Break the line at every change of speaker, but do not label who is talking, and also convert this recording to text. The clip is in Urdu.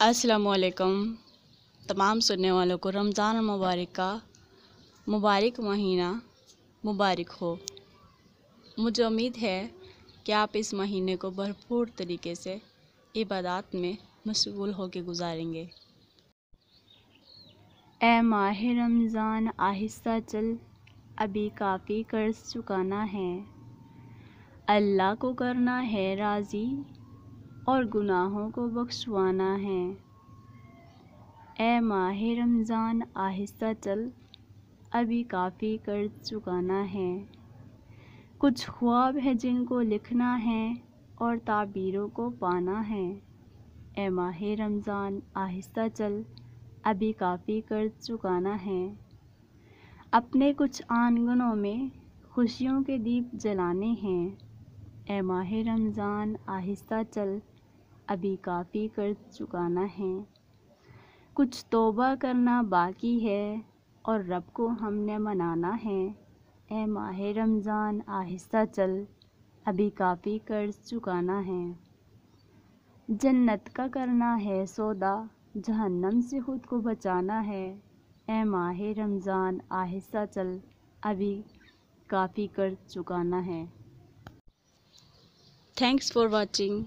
السلام علیکم تمام سننے والوں کو رمضان المبارک کا مبارک مہینہ مبارک ہو۔ مجھے امید ہے کہ آپ اس مہینے کو بھرپور طریقے سے عبادات میں مشغول ہو کے گزاریں گے۔ اے ماہ رمضان آہستہ چل، ابھی کافی قرض چکانا ہے، اللہ کو کرنا ہے راضی اور گناہوں کو بخشوانا ہے۔ اے ماہ رمضان آہستہ چل، ابھی کافی قرض چکانا ہے، کچھ خواب ہے جن کو لکھنا ہے اور تعبیروں کو پانا ہے۔ اے ماہ رمضان آہستہ چل، ابھی کافی قرض چکانا ہے، اپنے کچھ آنگنوں میں خوشیوں کے دیپ جلانے ہیں۔ اے ماہ رمضان آہستہ چل، ابھی کافی قرض چکانا ہے، کچھ توبہ کرنا باقی ہے اور رب کو ہم نے منانا ہے۔ اے ماہ رمضان آہستہ چل، ابھی کافی قرض چکانا ہے، جنت کا کرنا ہے سودا، جہنم سے خود کو بچانا ہے۔ اے ماہ رمضان آہستہ چل، ابھی کافی قرض چکانا ہے۔ Thanks for watching.